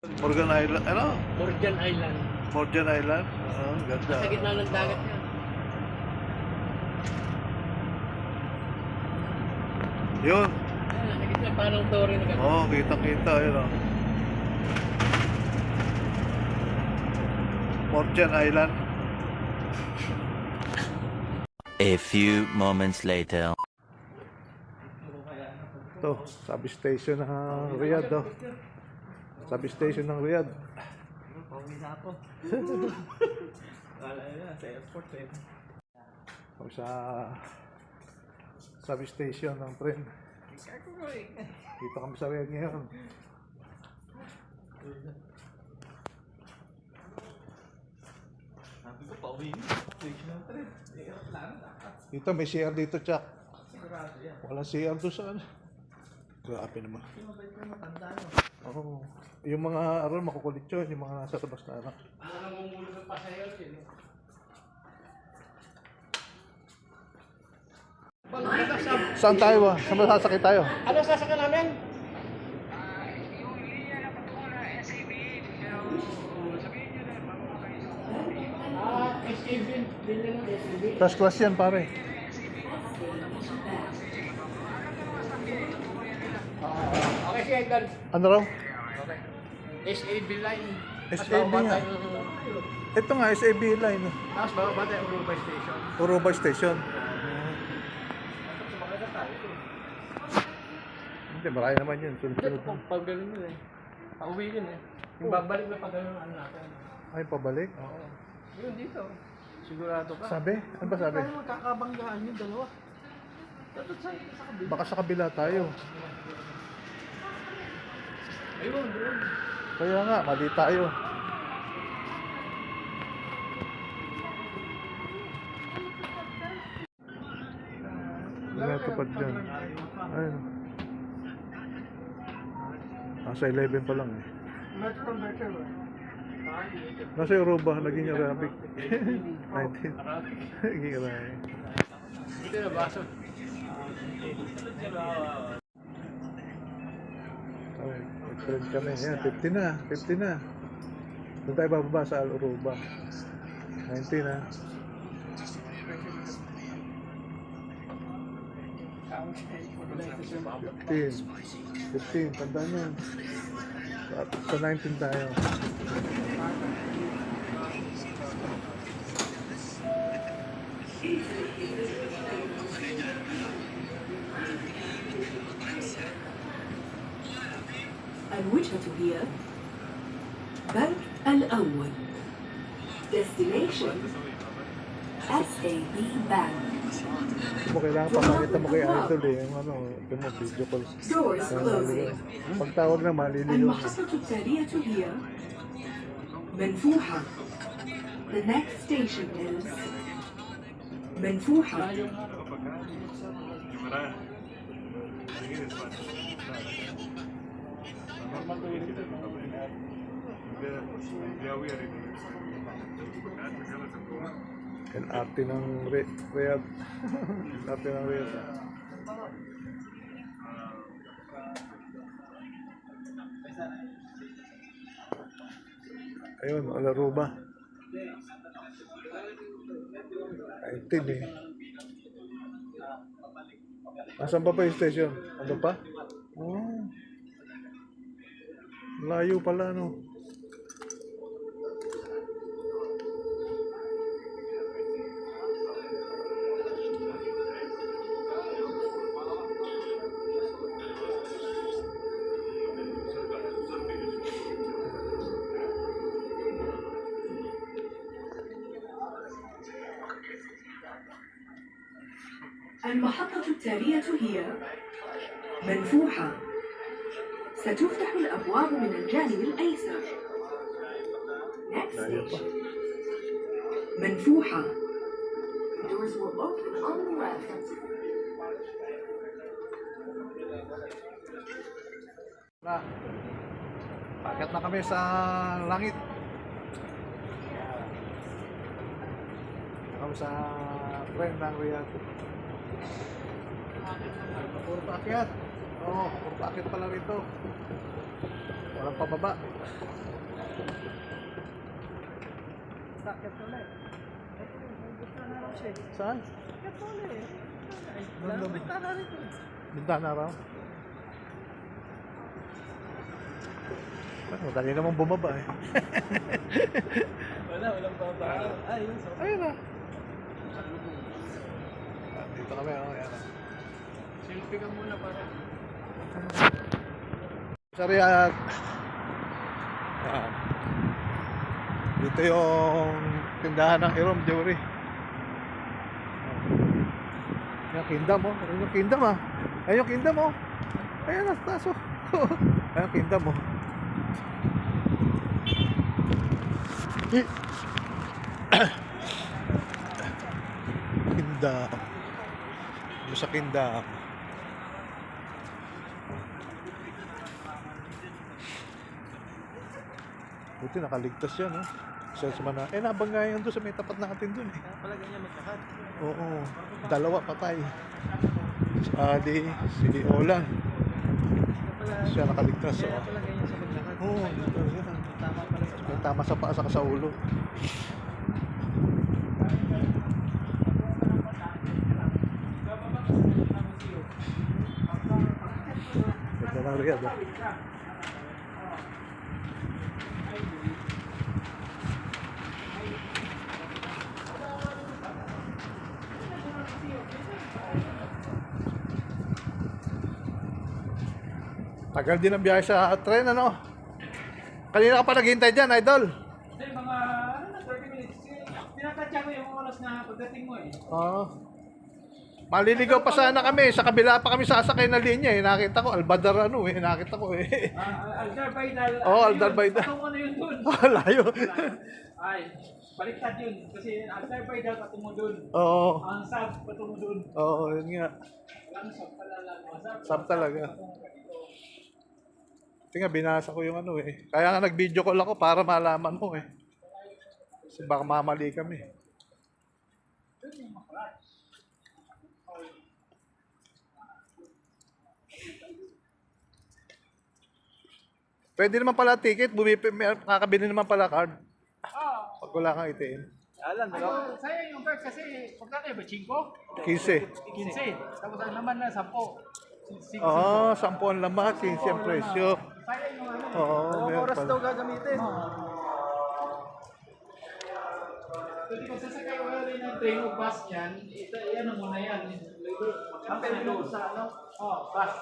Morgan Island, ano? Morgan Island. Morgan Island? Ganda. Sa gitna ng dagat yan. Yun. Sa gitna parang tore na gano'n. Oo, kitang-kita. Yun, oh. Morgan Island. A few moments later. Ito, substation ng Riyadh, oh. Substation ng Riyadh. Pauwi na ako. Wala na, sa airport eh. O sa substation ng tren. Dito kami sa Riyadh ngayon. Sabi ko, pauwi na. Station ng tren. Dito may CR dito, Chuck. Sigurado yan. Walang CR doon sa ano. Grabe naman. Mabait na matanda no. Oo. Yung mga aral makukulit yun, yung mga nasa labas na anak. Wala nang mumulo ng pasayaw din. Saan tayo ba? Saan ba sasakay tayo? Ano sasakyan namin? SAB. Bilhin ng SAB. First class yan, pare. Okay, si Edgar. Ano raw? Okay. SAB line. SAB nga. Ito nga, SAB line. Tapos bababa tayo Uruguay Station. Uruguay Station. Hindi, marami naman yun. Sunod-sunod. Pag gano'n yun eh. Pauwi yun eh. Yung babalik na pag gano'n ano natin. Ay, pabalik? Oo. Yun dito. Sigurado ka. Sabi? Ano ba sabi? Tayo magkakabanggaan yung dalawa. Dapat sa kabila. Baka sa kabila tayo. Ayun, doon. Kaya nga, mali tayo. Natupad dyan. Ayun. Nasa 11 pa lang eh. Nasa Europa, naging Arabic. 19. Naging Arabic. Dito na baso. Okay, nag-trend kami. Yan, 50 na. 50 na. Doon tayo bababa sa Al-Uruba. 19 na. 15, tandaan yun. Sa 19 tayo. الوجهة هي بنك الأول Destination SAB Bank. Mo kailangan papakita mo kay Idol eh. Yung ano, ito mo, video call. Doors closing. Pagtawag na maliligaw. المحطة التالية هي منفوحة. The next station is منفوحة. LRT ng Riyadh. LRT ng Riyadh. Ayun, Al-Uruba. 19 eh. Nasaan pa yung station? Ano pa? Oh. Layo pala, no? المحطة التالية هي منفوحة. ستفتح الأبواب من الجانب الأيسر. Next station. منفوحة. Doors will open on the left. Paket na kami sa langit. Kami sa tren ng Riyadh. Puro paakyat. Oo, puro paakyat pala rito. Walang pababa. Sakit ulit. Saan? Sakit ulit. Nandun. Bintana rito. Bintana raw. Madali namang bumaba eh. Walang baba. Ayun. Ayun na. Dito kami, oh. Ayan. Selfie ka muna para. Sariat. Yan. Dito yung tindahan ng Irom Jewelry. Yung Kingdom, oh. Ayun yung Kingdom, ah. Ayun yung Kingdom, oh. Ayun, nasa taas, oh. Ayun yung Kingdom, oh. Kingdom. Ano sa Kingdom? Buti nakaligtas yan, oh. Salesman na. Nabangga yun doon sa may tapat natin doon, eh. Pala ganyan magkakad. Oo. Dalawa patay. Si Adi, si Olan. Siya nakaligtas, Kaya oh. pala ganyan siya maglakad. Oo, yan. Tama pala sa May tama sa paa saka sa ulo. Ganda ng Riyadh, ah. Tagal din ang biyahe sa tren, ano? Kanina ka pa naghihintay dyan, idol. Hindi, mga 30 minutes. Tinatadya ko yung oras na pagdating mo eh. Oo. Maliligaw pa sana kami. Sa kabila pa kami sasakay na linya, eh. Nakita ko, Albadar, ano, eh. Nakita ko, eh. Aldar Baydal. Oo, Aldar Baydal. Patungo na yun dun. Layo. Ay, baliktad yun. Kasi Aldar Baydal patungo dun. Oo. Ang sab patungo dun. Oo, yun nga. Walang sab pala lang. Sab talaga. Tingnan, binasa ko yung ano, eh. Kaya nga nag-video call ako para malaman mo, eh. Kasi baka mamali kami. Pwede naman pala ticket, makakabili naman pala card. Pag wala kang itiin. Alam, sayang yung card kasi pagkano ba? 5? 15. 15. Tapos ang naman na 10. Oo, 10 ang laman, 15 ang presyo. Sayang yung ano. Oo, meron pala. Gagamitin. Pwede kung sasakay ko rin ng train o bus niyan, yan ang muna yan. Kapel doon sa ano? Bus.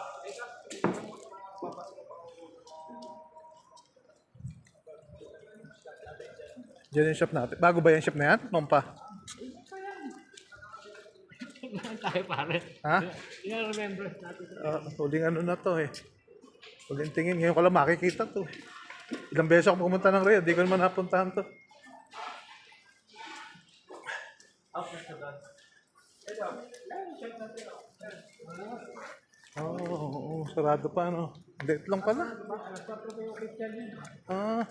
Diyan yung shop natin. Bago ba yung shop na yan? Noon pa. Tayo pare. Ha? I-remember natin. Huling ano na to, eh. Huling tingin. Ngayon ko lang makikita to. Ilang beses ako pumunta ng Riyadh. Di ko naman napuntahan to. Oo, sarado pa, no? Date lang pala. Ah,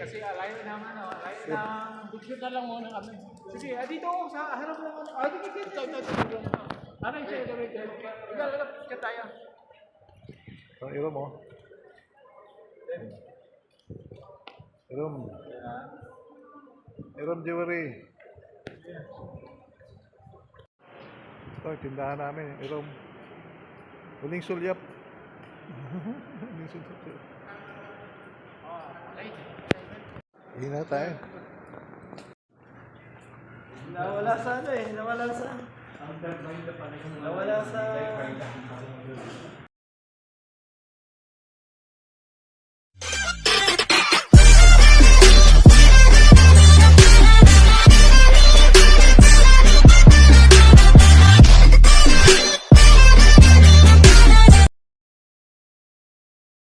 Kasi alayo naman, alayo na video na lang muna kami. Sige, dito sa harap lang muna. Dito. Ano yung siya dito? Igalap ka tayo. ang Irom, oh. Irom. Irom Jewelry. Ito, tindahan namin. Irom. Huling sulyap. Huling sulyap. Hindi na tayo. Nawala sa ano eh, nawala sa